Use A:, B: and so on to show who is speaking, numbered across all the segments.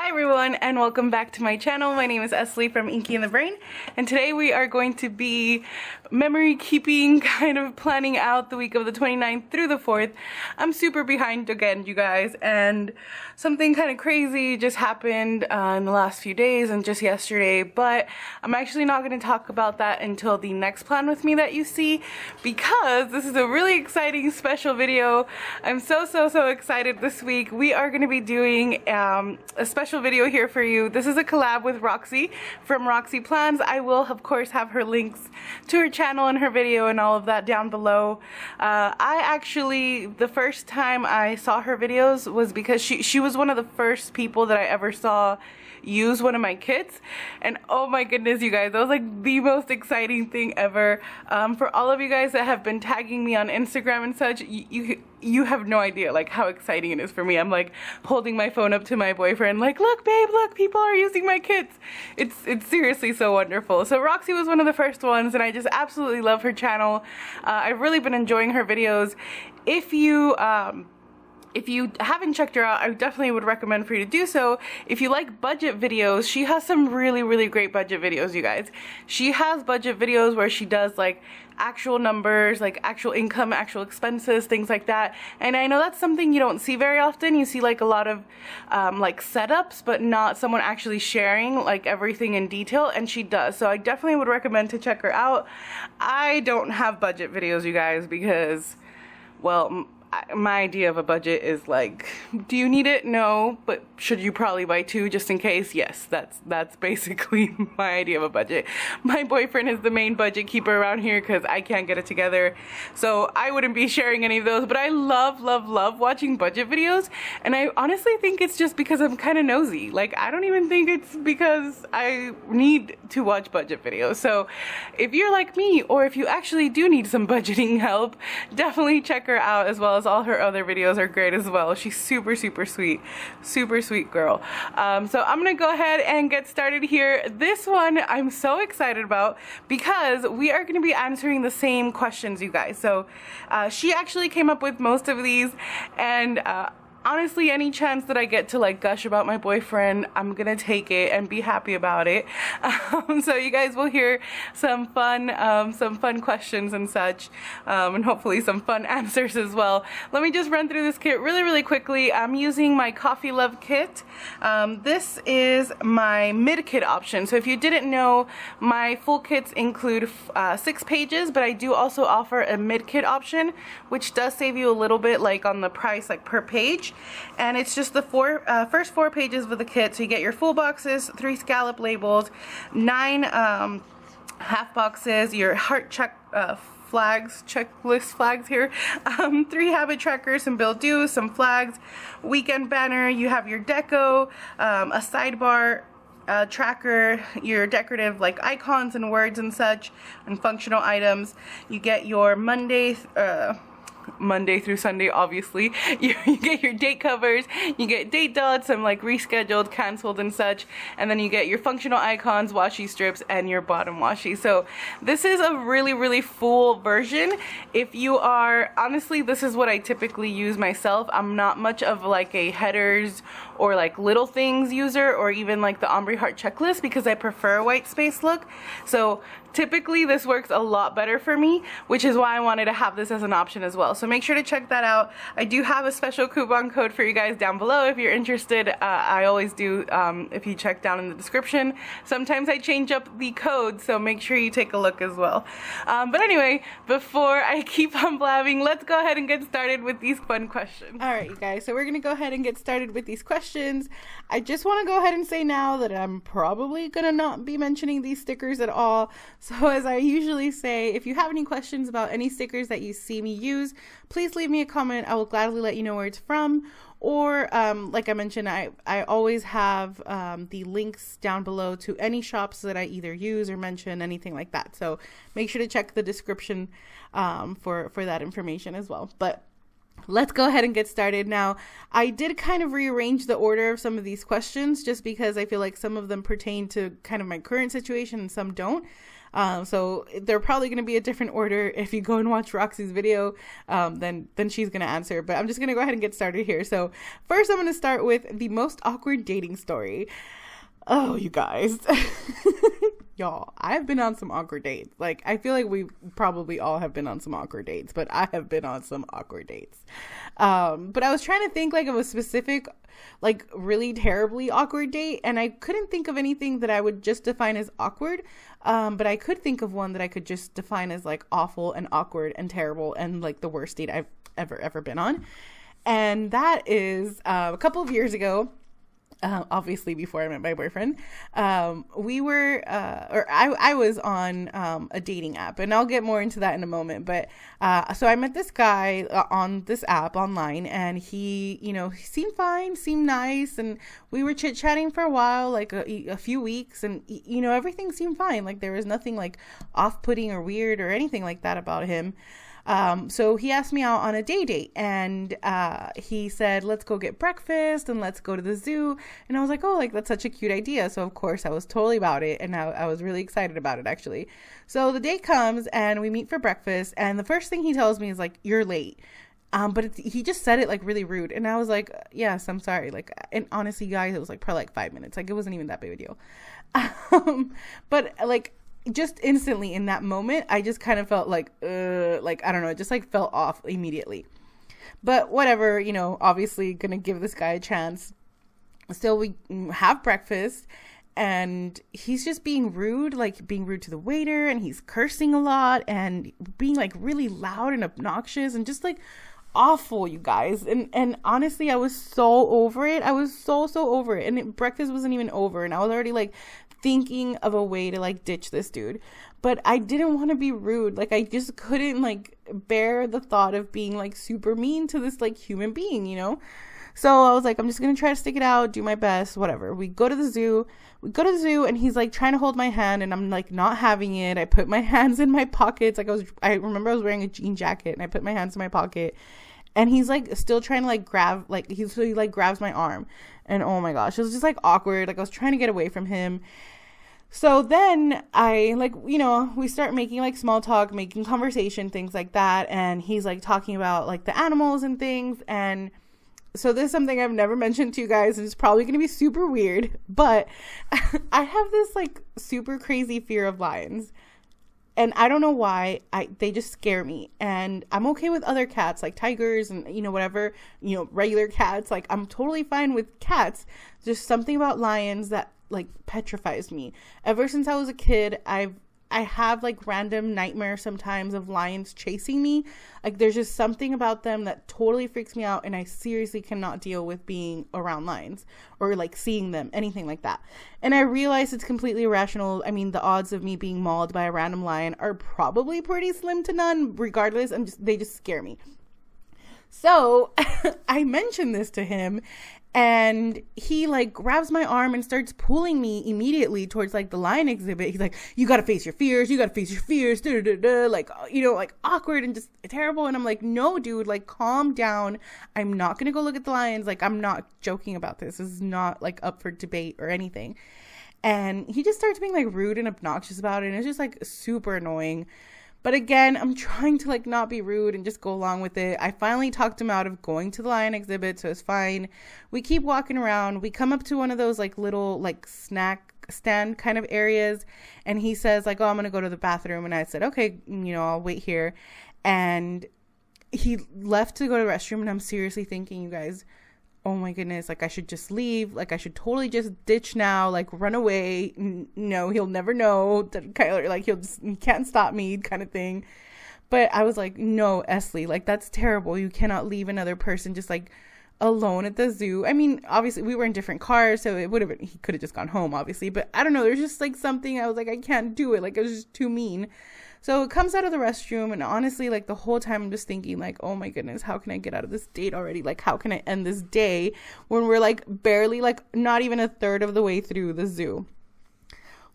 A: Hi everyone and welcome back to my channel. My name is Esli from inkeandthebrain, and today we are going to be memory keeping, kind of planning out the week of the 29th through the 4th. I'm super behind again, you guys, and something kind of crazy just happened in the last few days and just yesterday, but I'm actually not going to talk about that until the next plan with me that you see, because this is a really exciting special video. I'm so excited. This week we are going to be doing a special video here for you. This is a collab with Roxie from Roxie Plans. I will of course have her links to her channel and her video and all of that down below. I actually, the first time I saw her videos was because she was one of the first people that I ever saw use one of my kits, and oh my goodness, you guys, that was like the most exciting thing ever. For all of you guys that have been tagging me on Instagram and such, you have no idea like how exciting it is for me. I'm like holding my phone up to my boyfriend like, look babe, look, people are using my kits. It's seriously so wonderful. So Roxie was one of the first ones, and I just absolutely love her channel. I've really been enjoying her videos. If you haven't checked her out, I definitely would recommend for you to do so. If you like budget videos, she has some really great budget videos, you guys. She has budget videos where she does like actual numbers, like actual income, actual expenses, things like that. And I know that's something you don't see very often. You see like a lot of like setups, but not someone actually sharing like everything in detail, and she does. So I definitely would recommend to check her out. I don't have budget videos, you guys, because, well, my idea of a budget is like, do you need it? No, but should you probably buy two just in case? Yes, that's basically my idea of a budget. My boyfriend is the main budget keeper around here because I can't get it together, so I wouldn't be sharing any of those. But I love watching budget videos, and I honestly think it's just because I'm kind of nosy. Like, I don't even think it's because I need to watch budget videos. So if you're like me, or if you actually do need some budgeting help, definitely check her out, as well as all her other videos are great as well. She's super sweet, super sweet girl. So I'm gonna go ahead and get started here. This one I'm so excited about because we are gonna be answering the same questions, you guys. So she actually came up with most of these, and honestly, any chance that I get to like gush about my boyfriend, I'm gonna take it and be happy about it. So you guys will hear some fun questions and such, and hopefully some fun answers as well. Let me just run through this kit really quickly. I'm using my Coffee Love kit. This is my mid kit option. So if you didn't know, my full kits include 6 pages, but I do also offer a mid kit option, which does save you a little bit like on the price, like per page. And it's just the first 4 pages of the kit. So you get your full boxes, 3 scallop labels, 9 half boxes, your heart check checklist flags here, 3 habit trackers, some bill dues, some flags, weekend banner. You have your deco, a sidebar tracker, your decorative like icons and words and such, and functional items. You get your Monday through Sunday, obviously. You get your date covers, you get date dots, some like rescheduled, canceled and such, and then you get your functional icons, washi strips, and your bottom washi. So this is a really full version. If you are, honestly, this is what I typically use myself. I'm not much of like a headers or like little things user, or even like the ombre heart checklist, because I prefer a white space look. So typically this works a lot better for me, which is why I wanted to have this as an option as well. So make sure to check that out. I do have a special coupon code for you guys down below if you're interested. I always do, if you check down in the description. Sometimes I change up the code, so make sure you take a look as well. But anyway, before I keep on blabbing, let's go ahead and get started with these fun questions. Alright, you guys, so we're gonna go ahead and get started with these questions. I just want to go ahead and say now that I'm probably gonna not be mentioning these stickers at all. So as I usually say, if you have any questions about any stickers that you see me use, please leave me a comment. I will gladly let you know where it's from. Or like I mentioned, I always have the links down below to any shops that I either use or mention, anything like that. So make sure to check the description for that information as well. But let's go ahead and get started. Now, I did kind of rearrange the order of some of these questions just because I feel like some of them pertain to kind of my current situation and some don't. So they're probably going to be a different order. If you go and watch Roxie's video, then she's going to answer. But I'm just going to go ahead and get started here. So first I'm going to start with the most awkward dating story. Oh, you guys. Y'all, I've been on some awkward dates. Like, I feel like we probably all have been on some awkward dates, but I have been on some awkward dates. But I was trying to think like of a specific, like really terribly awkward date, and I couldn't think of anything that I would just define as awkward. But I could think of one that I could just define as like awful and awkward and terrible and like the worst date I've ever been on. And that is a couple of years ago. Obviously before I met my boyfriend, we were, I was on a dating app, and I'll get more into that in a moment. But so I met this guy on this app online, and he, you know, he seemed fine, seemed nice, and we were chit-chatting for a while, like a few weeks, and you know, everything seemed fine. Like there was nothing like off-putting or weird or anything like that about him. So he asked me out on a date, and he said, let's go get breakfast and let's go to the zoo. And I was like, oh, like that's such a cute idea. So of course I was totally about it, and I was really excited about it actually. So the date comes and we meet for breakfast, and the first thing he tells me is like, you're late. But he just said it like really rude. And I was like, yes, I'm sorry. Like, and honestly guys, it was like probably like 5 minutes. Like it wasn't even that big a deal. But like, just instantly in that moment, I just kind of felt like I don't know, it just like felt off immediately. But whatever, you know, obviously gonna give this guy a chance. Still, we have breakfast, and he's just being rude, like being rude to the waiter, and he's cursing a lot and being like really loud and obnoxious and just like awful, you guys. And honestly, I was so over it. I was so over it. And breakfast wasn't even over, and I was already like thinking of a way to like ditch this dude, but I didn't want to be rude. Like I just couldn't like bear the thought of being like super mean to this like human being, you know? So I was like, I'm just gonna try to stick it out, do my best, whatever. We go to the zoo, and he's like trying to hold my hand, and I'm like not having it. I put my hands in my pockets. Like I remember I was wearing a jean jacket, and I put my hands in my pocket, and he's like still trying to like grab, like he like grabs my arm, and oh my gosh, it was just like awkward. Like I was trying to get away from him. So then I like, you know, we start making like small talk, making conversation, things like that. And he's like talking about like the animals and things. And so this is something I've never mentioned to you guys, and it's probably going to be super weird, but I have this like super crazy fear of lions. And I don't know why, they just scare me. And I'm okay with other cats, like tigers and, you know, whatever, you know, regular cats. Like I'm totally fine with cats. Just something about lions that like petrifies me. Ever since I was a kid, I have like random nightmares sometimes of lions chasing me. Like there's just something about them that totally freaks me out, and I seriously cannot deal with being around lions or like seeing them, anything like that. And I realize it's completely irrational. I mean, the odds of me being mauled by a random lion are probably pretty slim to none. Regardless, they just scare me. So I mentioned this to him, and he like grabs my arm and starts pulling me immediately towards like the lion exhibit. He's like, you got to face your fears. You got to face your fears. Da, da, da. Like, you know, like awkward and just terrible. And I'm like, no, dude, like calm down. I'm not going to go look at the lions. Like, I'm not joking about this. This is not like up for debate or anything. And he just starts being like rude and obnoxious about it. And it's just like super annoying. But again, I'm trying to like not be rude and just go along with it. I finally talked him out of going to the lion exhibit, so it's fine. We keep walking around. We come up to one of those like little like snack stand kind of areas, and he says like, oh, I'm gonna go to the bathroom. And I said, okay, you know, I'll wait here. And he left to go to the restroom, and I'm seriously thinking, you guys, oh my goodness, like I should just leave. Like I should totally just ditch now, like run away. No, he'll never know. Like he can't stop me kind of thing. But I was like, no, Esli, like that's terrible. You cannot leave another person just like alone at the zoo. I mean, obviously we were in different cars, so it would have been, he could have just gone home, obviously. But I don't know, there's just like something, I was like, I can't do it. Like it was just too mean. So it comes out of the restroom, and honestly, like the whole time I'm just thinking like, oh my goodness, how can I get out of this date already? Like, how can I end this day when we're like barely, like not even a third of the way through the zoo?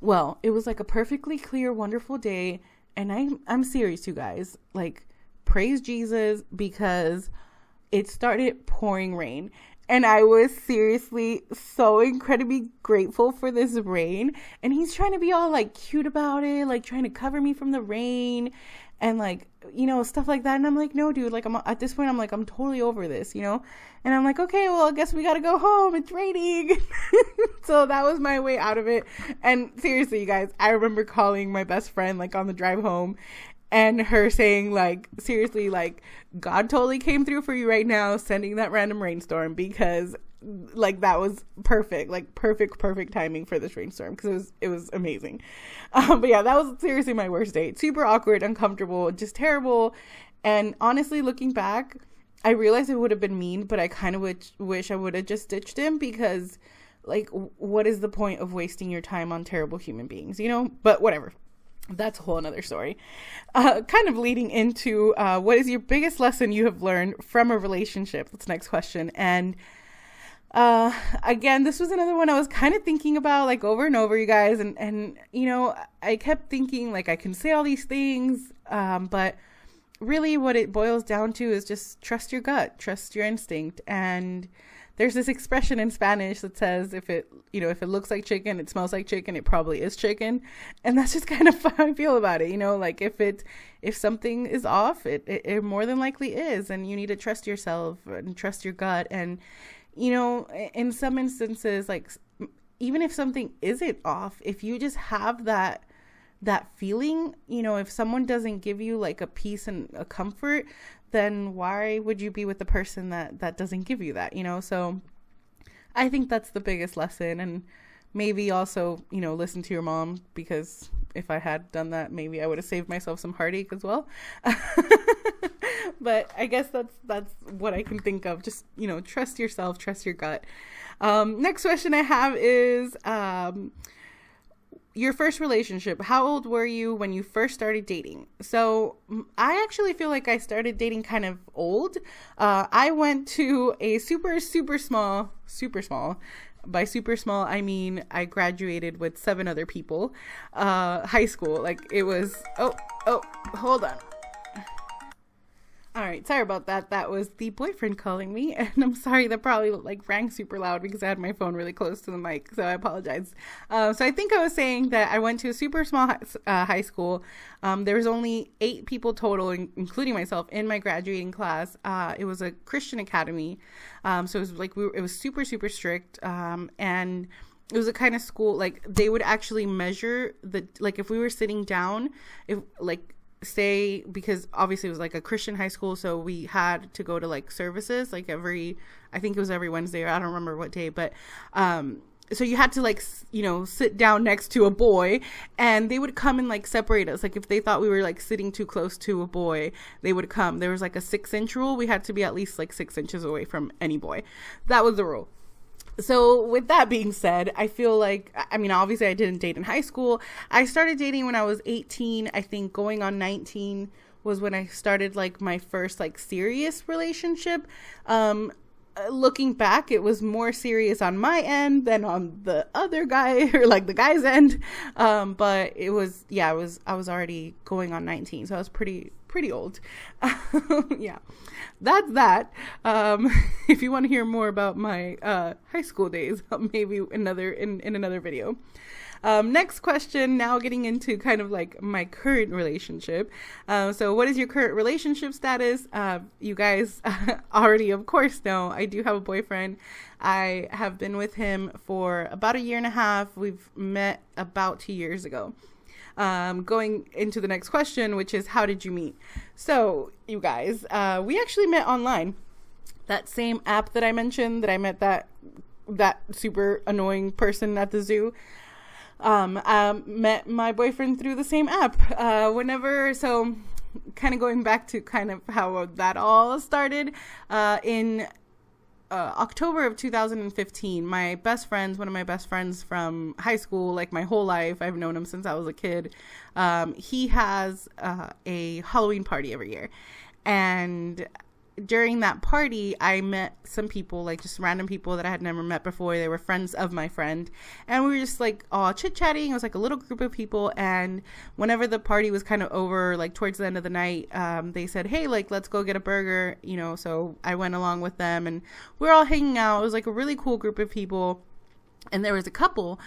A: Well, it was like a perfectly clear, wonderful day. And I'm serious, you guys, like praise Jesus, because it started pouring rain. And I was seriously so incredibly grateful for this rain. And he's trying to be all like cute about it, like trying to cover me from the rain and like, you know, stuff like that. And I'm like, no, dude, like I'm at this point, I'm like, I'm totally over this, you know? And I'm like, okay, well, I guess we got to go home. It's raining. So that was my way out of it. And seriously, you guys, I remember calling my best friend like on the drive home and her saying like, seriously, like God totally came through for you right now, sending that random rainstorm, because like that was perfect, like perfect timing for this rainstorm, because it was amazing. But yeah, that was seriously my worst date. Super awkward, uncomfortable, just terrible. And honestly, looking back, I realized it would have been mean, but I kind of wish I would have just ditched him, because like what is the point of wasting your time on terrible human beings, you know? But whatever. That's a whole another story. Kind of leading into what is your biggest lesson you have learned from a relationship? That's the next question. And again, this was another one I was kind of thinking about like over and over, you guys. And you know, I kept thinking like I can say all these things, but really what it boils down to is just trust your gut, trust your instinct. And there's this expression in Spanish that says if it looks like chicken, it smells like chicken, it probably is chicken. And that's just kind of how I feel about it. You know, like if something is off, it more than likely is. And you need to trust yourself and trust your gut. And, you know, in some instances, like even if something isn't off, if you just have that feeling, you know, if someone doesn't give you like a peace and a comfort, then why would you be with the person that doesn't give you that, you know? So I think that's the biggest lesson. And maybe also, you know, listen to your mom, because if I had done that, maybe I would have saved myself some heartache as well. But I guess that's what I can think of. Just, you know, trust yourself, trust your gut. Next question I have is, your first relationship. How old were you when you first started dating? So I actually feel like I started dating kind of old. I went to a super small. By super small, I mean I graduated with 7 other people. High school. Like it was, oh, hold on. All right, sorry about that. That was the boyfriend calling me, and I'm sorry that probably like rang super loud because I had my phone really close to the mic, so I apologize. So I think I was saying that I went to a super small high school. There was only 8 people total, including myself, in my graduating class. It was a Christian academy, so it was like it was super strict, and it was a kind of school like they would actually measure like if we were sitting down, if like say, because obviously it was like a Christian high school, so we had to go to like services like I think it was every Wednesday, or I don't remember what day, but so you had to like, you know, sit down next to a boy, and they would come and like separate us. Like if they thought we were like sitting too close to a boy, they would come. There was like a 6-inch rule. We had to be at least like 6 inches away from any boy. That was the rule. So with that being said, I feel like, I mean, obviously I didn't date in high school. I started dating when I was 18, I think going on 19 was when I started like my first like serious relationship. Looking back, it was more serious on my end than on the other guy or like the guy's end. But it was, yeah, I was already going on 19. So I was pretty old. Yeah, that's that. If you want to hear more about my high school days, maybe in another video. Next question, now getting into kind of like my current relationship. So what is your current relationship status? You guys already, of course, know I do have a boyfriend. I have been with him for about 1.5 years. We've met about 2 years ago. Going into the next question, which is how did you meet? So you guys, we actually met online. That same app that I mentioned, that I met that super annoying person at the zoo. Met my boyfriend through the same app. So kind of going back to kind of how that all started, in October of 2015, one of my best friends from high school, like my whole life, I've known him since I was a kid. He has a Halloween party every year, and during that party, I met some people, like just random people that I had never met before. They were friends of my friend, and we were just like all chit-chatting. It was like a little group of people, and whenever the party was kind of over, like towards the end of the night, they said, hey, like let's go get a burger, you know. So I went along with them, and we were all hanging out. It was like a really cool group of people. And there was a couple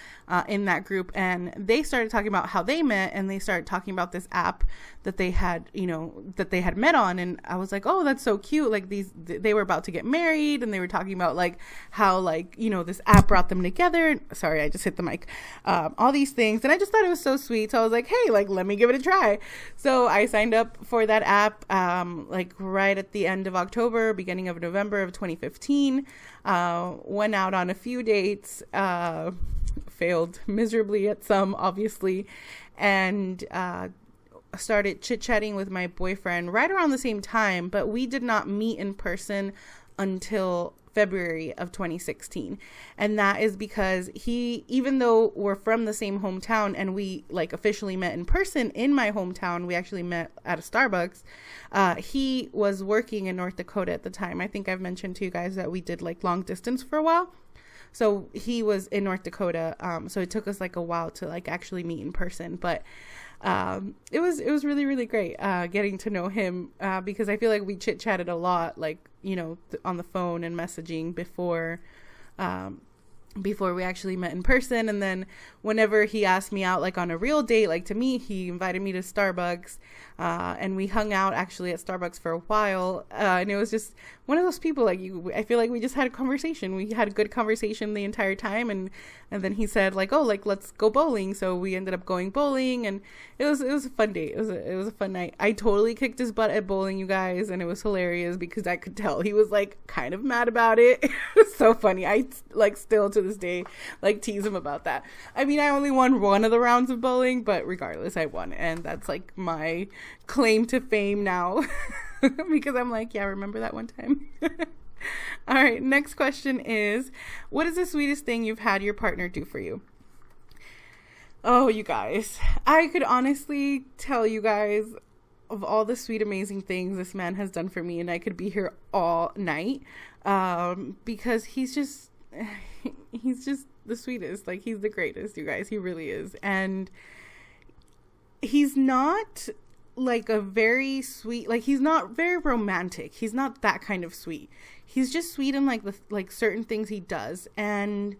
A: in that group, and they started talking about how they met, and they started talking about this app that they had, you know, that they had met on. And I was like, oh, that's so cute. Like they were about to get married, and they were talking about like how, like, you know, this app brought them together. Sorry, I just hit the mic. All these things. And I just thought it was so sweet. So I was like, hey, like, let me give it a try. So I signed up for that app, like right at the end of October, beginning of November of 2015. Went out on a few dates, failed miserably at some, obviously, and started chit-chatting with my boyfriend right around the same time, but we did not meet in person until February of 2016. And that is because even though we're from the same hometown and we like officially met in person in my hometown, we actually met at a Starbucks. He was working in North Dakota at the time. I think I've mentioned to you guys that we did like long distance for a while. So he was in North Dakota. So it took us like a while to like actually meet in person, but it was really, really great getting to know him, because I feel like we chit-chatted a lot, like, you know, on the phone and messaging before we actually met in person. And then whenever he asked me out like on a real date, like to meet, he invited me to Starbucks, and we hung out actually at Starbucks for a while, and it was just one of those people, like, I feel like we just had a conversation. We had a good conversation the entire time, and then he said like, oh, like let's go bowling. So we ended up going bowling, and it was a fun date. It was a fun night. I totally kicked his butt at bowling, you guys, and it was hilarious because I could tell he was like kind of mad about it. It was so funny. I like still to this day like tease him about that. I mean, I only won one of the rounds of bowling, but regardless, I won, and that's like my claim to fame now. Because I'm like, yeah, remember that one time? All right, next question is, what is the sweetest thing you've had your partner do for you? Oh, you guys, I could honestly tell you guys of all the sweet, amazing things this man has done for me, and I could be here all night, because he's just the sweetest. Like, he's the greatest, you guys. He really is. And he's not like a very sweet, like, he's not very romantic. He's not that kind of sweet. He's just sweet in like the like certain things he does. And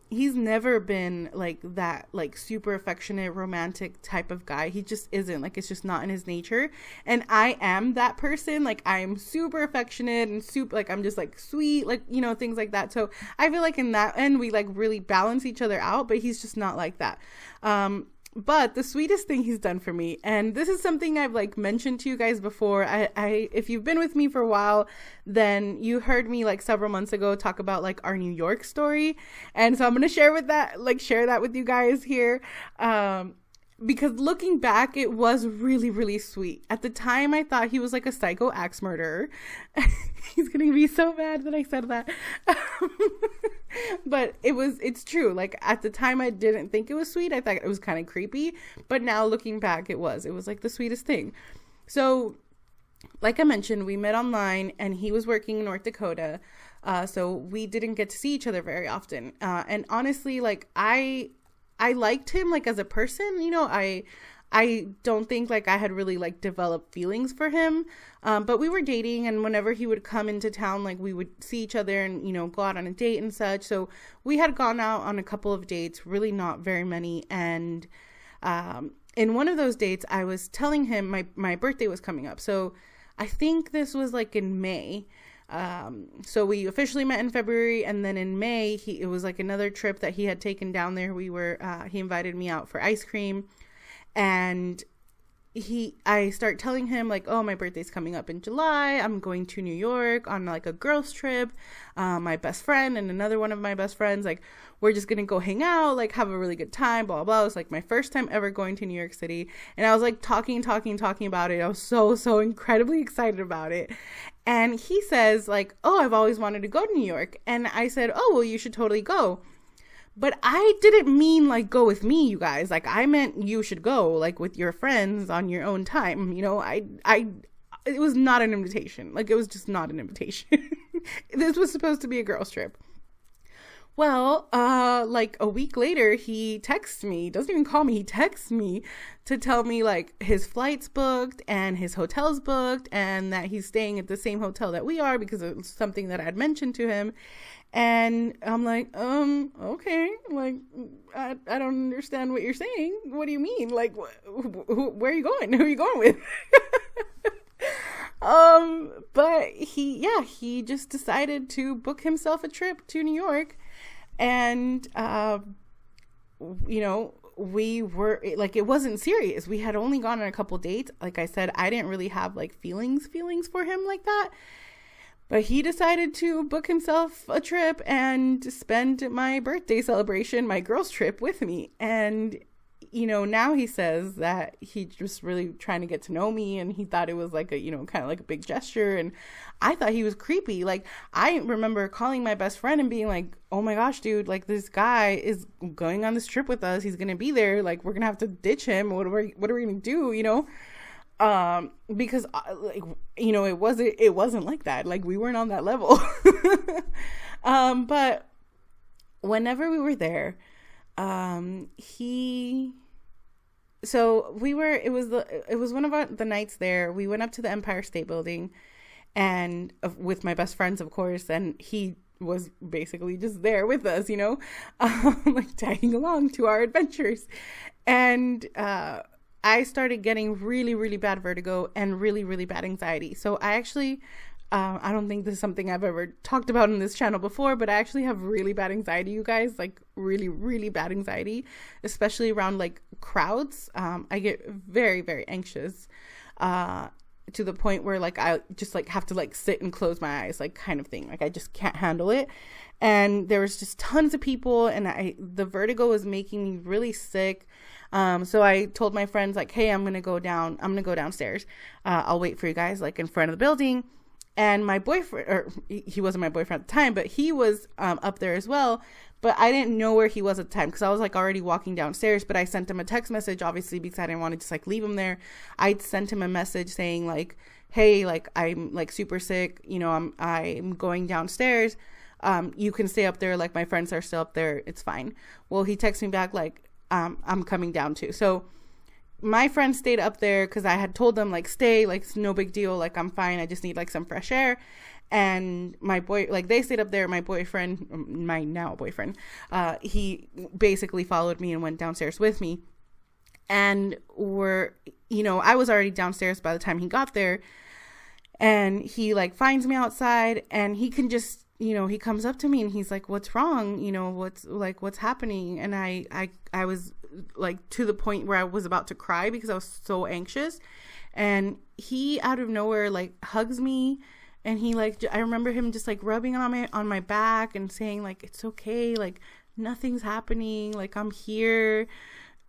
A: he's never been like that, like super affectionate, romantic type of guy. He just isn't. Like, it's just not in his nature. And I am that person. Like, I'm super affectionate and super, like, I'm just like sweet, like, you know, things like that. So I feel like in that end we like really balance each other out, but he's just not like that. But the sweetest thing he's done for me, and this is something I've like mentioned to you guys before. I if you've been with me for a while, then you heard me like several months ago talk about like our New York story. And so I'm going to share that with you guys here. Because looking back, it was really, really sweet. At the time, I thought he was like a psycho axe murderer. He's going to be so mad that I said that. But it's true. Like, at the time, I didn't think it was sweet. I thought it was kind of creepy. But now looking back, it was like the sweetest thing. So like I mentioned, we met online, and he was working in North Dakota. So we didn't get to see each other very often. And honestly, like, I liked him like as a person, you know. I don't think like I had really like developed feelings for him, but we were dating, and whenever he would come into town, like we would see each other and, you know, go out on a date and such. So we had gone out on a couple of dates, really not very many. And in one of those dates, I was telling him my birthday was coming up. So I think this was like in May. So we officially met in February, and then in May, it was like another trip that he had taken down there. He invited me out for ice cream, and I start telling him like, oh, my birthday's coming up in July. I'm going to New York on like a girls trip. My best friend and another one of my best friends, like, we're just going to go hang out, like have a really good time, blah, blah, blah. It was like my first time ever going to New York City. And I was like talking about it. I was so incredibly excited about it. And he says like, oh, I've always wanted to go to New York. And I said, oh, well, you should totally go. But I didn't mean like go with me, you guys. Like, I meant you should go like with your friends on your own time. You know, it was not an invitation. Like, it was just not an invitation. This was supposed to be a girls trip. Well, like a week later, he texts me, doesn't even call me, he texts me to tell me like his flight's booked and his hotel's booked and that he's staying at the same hotel that we are because it was something that I had mentioned to him. And I'm like, okay, like, I don't understand what you're saying. What do you mean? Like, where are you going? Who are you going with? But he just decided to book himself a trip to New York. And, you know, we were like, it wasn't serious. We had only gone on a couple dates. Like I said, I didn't really have like feelings for him like that. But he decided to book himself a trip and spend my birthday celebration, my girls trip with me. And, you know, now he says that he just really trying to get to know me and he thought it was like a, you know, kind of like a big gesture. And I thought he was creepy. Like, I remember calling my best friend and being like, oh my gosh, dude, like this guy is going on this trip with us. He's going to be there. Like, we're going to have to ditch him. What are we going to do? You know? Because like, you know, it wasn't like that. Like, we weren't on that level. But whenever we were there, it was one of the nights there. We went up to the Empire State Building and with my best friends, of course, and he was basically just there with us, you know, like tagging along to our adventures. And, I started getting really, really bad vertigo and really, really bad anxiety. So I actually, I don't think this is something I've ever talked about in this channel before, but I actually have really bad anxiety, you guys, like really, really bad anxiety, especially around like crowds. I get very, very anxious, to the point where like, I just like have to like sit and close my eyes, like kind of thing. Like, I just can't handle it. And there was just tons of people and the vertigo was making me really sick. So I told my friends like, hey, I'm going to go downstairs. I'll wait for you guys like in front of the building. And my boyfriend, or he wasn't my boyfriend at the time, but he was up there as well. But I didn't know where he was at the time because I was like already walking downstairs. But I sent him a text message, obviously, because I didn't want to just like leave him there. I sent him a message saying like, hey, like I'm like super sick. You know, I'm going downstairs. You can stay up there. Like, my friends are still up there. It's fine. Well, he texted me back like, I'm coming down too. So my friends stayed up there because I had told them like, stay, like it's no big deal, like I'm fine, I just need like some fresh air. And they stayed up there. My boyfriend, my now boyfriend, he basically followed me and went downstairs with me. And I was already downstairs by the time he got there. And he like finds me outside and he can just, he comes up to me and he's like, what's wrong? What's happening? And I was like to the point where I was about to cry because I was so anxious. And he out of nowhere like hugs me, and he like, I remember him just like rubbing on my back and saying like, it's okay, like nothing's happening, like I'm here,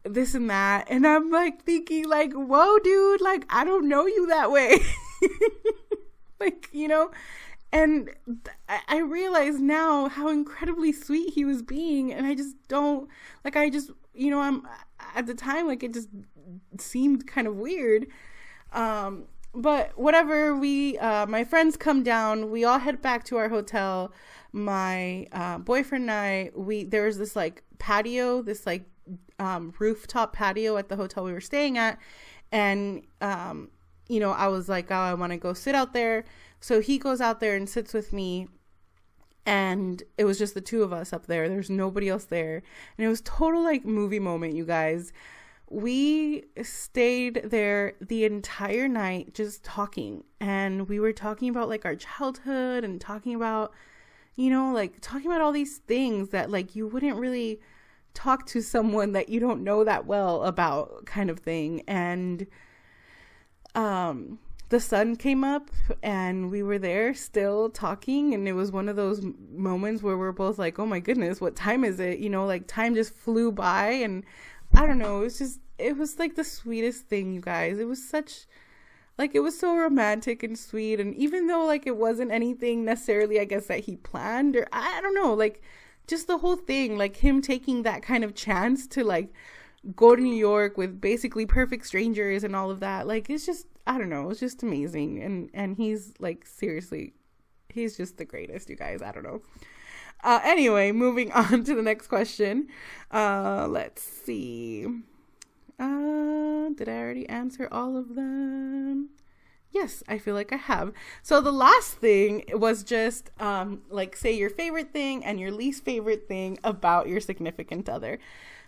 A: this and that. And I'm like thinking like, whoa, dude, like I don't know you that way. Like, and I realize now how incredibly sweet he was being. And I just don't like, I'm at the time, like it just seemed kind of weird. But whatever, my friends come down, we all head back to our hotel. My boyfriend and I, there was this like patio, this like rooftop patio at the hotel we were staying at. And, I was like, oh, I want to go sit out there. So he goes out there and sits with me. And it was just the two of us up there. There's nobody else there. And it was total like movie moment, you guys. We stayed there the entire night just talking, and we were talking about like our childhood and talking about, talking about all these things that like you wouldn't really talk to someone that you don't know that well about, kind of thing. And the sun came up and we were there still talking, and it was one of those moments where we're both like, oh my goodness, what time is it? Like time just flew by. And I don't know, it was like the sweetest thing, you guys. It was it was so romantic and sweet. And even though like it wasn't anything necessarily, I guess, that he planned, or I don't know, like just the whole thing, like him taking that kind of chance to like go to New York with basically perfect strangers and all of that. Like, it's just, I don't know, it's just amazing. And he's like, seriously, he's just the greatest, you guys. I don't know. Anyway, moving on to the next question. Let's see. Did I already answer all of them? Yes, I feel like I have. So the last thing was just like, say your favorite thing and your least favorite thing about your significant other.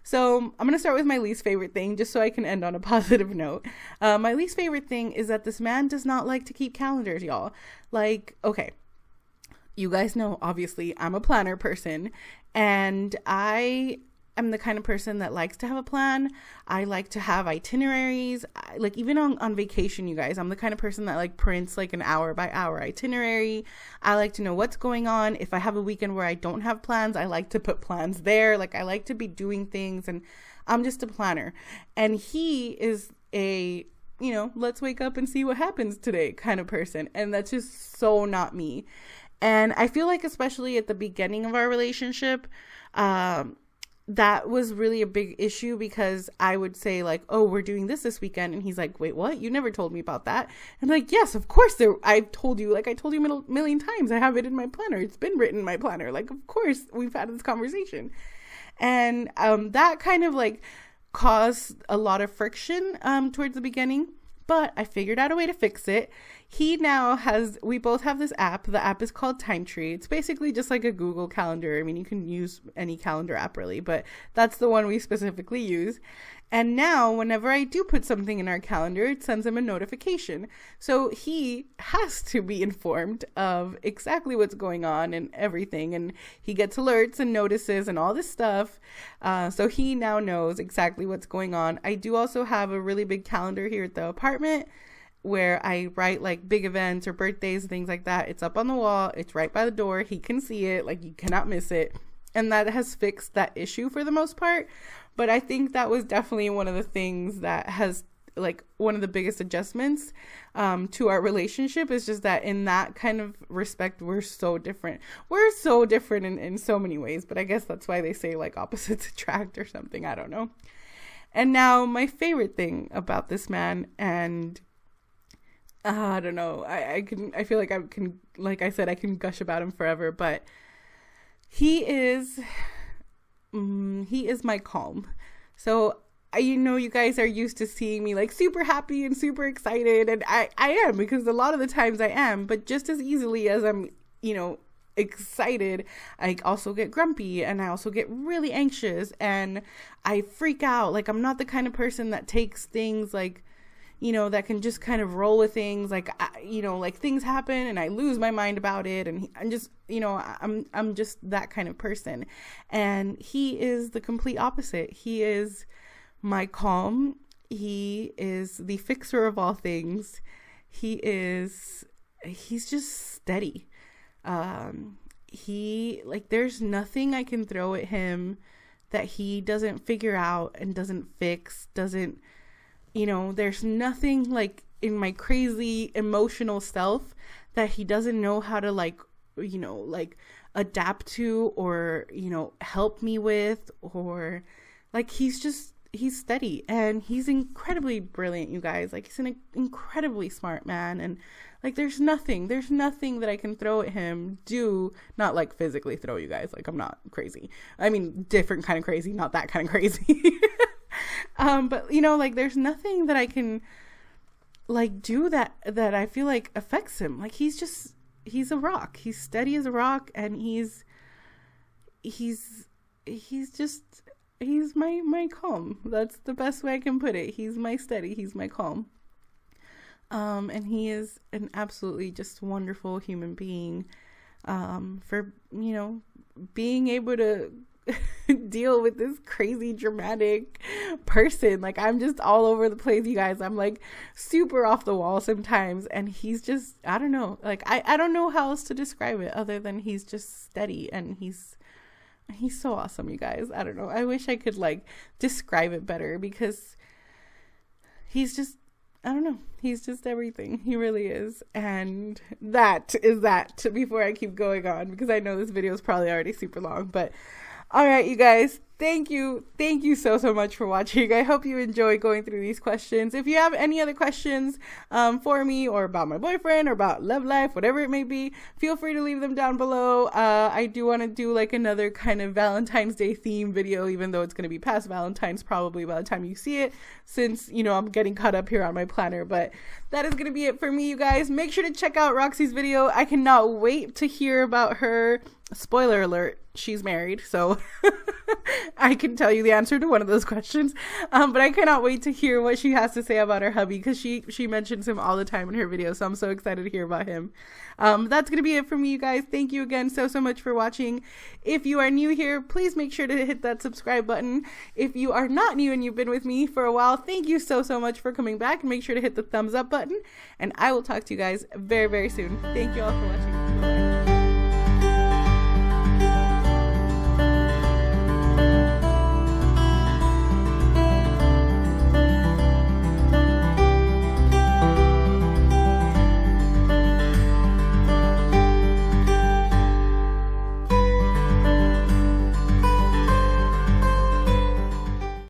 A: So I'm going to start with my least favorite thing just so I can end on a positive note. My least favorite thing is that this man does not like to keep calendars, y'all. Like, okay, you guys know, obviously, I'm a planner person, and I am the kind of person that likes to have a plan. I like to have itineraries. Like, even on vacation, you guys, I'm the kind of person that like prints like an hour by hour itinerary. I like to know what's going on. If I have a weekend where I don't have plans, I like to put plans there. Like, I like to be doing things, and I'm just a planner. And he is a, you know, let's wake up and see what happens today kind of person. And that's just so not me. And I feel like, especially at the beginning of our relationship, that was really a big issue, because I would say like, oh, we're doing this weekend. And he's like, wait, what? You never told me about that. And like, yes, of course I've told you, like I told you a million times, I have it in my planner. It's been written in my planner. Like, of course we've had this conversation. And that kind of like caused a lot of friction towards the beginning. But I figured out a way to fix it. We both have this app. The app is called Time Tree. It's basically just like a Google Calendar. I mean, you can use any calendar app really, but that's the one we specifically use. And now whenever I do put something in our calendar, it sends him a notification. So he has to be informed of exactly what's going on and everything. And he gets alerts and notices and all this stuff. So he now knows exactly what's going on. I do also have a really big calendar here at the apartment where I write like big events or birthdays, things like that. It's up on the wall. It's right by the door. He can see it. Like, you cannot miss it. And that has fixed that issue for the most part. But I think that was definitely one of the things that has, like, one of the biggest adjustments to our relationship, is just that in that kind of respect, we're so different. We're so different in so many ways. But I guess that's why they say like opposites attract or something. I don't know. And now my favorite thing about this man, and I don't know, I feel like I can, like I said, I can gush about him forever, but he is my calm. So you guys are used to seeing me like super happy and super excited, and I am, because a lot of the times I am, but just as easily as I'm, excited, I also get grumpy, and I also get really anxious, and I freak out. Like, I'm not the kind of person that takes things like, that can just kind of roll with things. Like, like things happen and I lose my mind about it. And I'm just, I'm just that kind of person. And he is the complete opposite. He is my calm. He is the fixer of all things. He's just steady. There's nothing I can throw at him that he doesn't figure out and doesn't fix, there's nothing like in my crazy emotional self that he doesn't know how to adapt to, or, help me with, or like, he's steady, and he's incredibly brilliant, you guys. Like, he's an incredibly smart man, and like, there's nothing that I can throw at him, not like physically throw, you guys. Like, I'm not crazy. I mean, different kind of crazy, not that kind of crazy. But there's nothing that I can like do that I feel like affects him. Like, he's a rock. He's steady as a rock, and he's my calm. That's the best way I can put it. He's my steady. He's my calm. And he is an absolutely just wonderful human being, for, being able to deal with this crazy dramatic person. Like, I'm just all over the place, you guys. I'm like super off the wall sometimes, and he's just, I don't know, like, I don't know how else to describe it other than he's just steady, and he's so awesome, you guys. I don't know, I wish I could like describe it better, because he's just, I don't know, he's just everything. He really is. And that is that, before I keep going on, because I know this video is probably already super long. But all right, you guys, thank you so much for watching. I hope you enjoy going through these questions. If you have any other questions for me, or about my boyfriend, or about love life, whatever it may be, feel free to leave them down below. I do want to do like another kind of Valentine's Day theme video, even though it's going to be past Valentine's probably by the time you see it, since, you know, I'm getting caught up here on my planner. But that is going to be it for me, you guys. Make sure to check out Roxie's video. I cannot wait to hear about her. Spoiler alert, she's married, so I can tell you the answer to one of those questions, but I cannot wait to hear what she has to say about her hubby, because she mentions him all the time in her videos, so I'm so excited to hear about him. That's gonna be it for me, you guys. Thank you again so much for watching. If you are new here, please make sure to hit that subscribe button. If you are not new and you've been with me for a while, thank you so much for coming back. Make sure to hit the thumbs up button, and I will talk to you guys very soon. Thank you all for watching. Bye.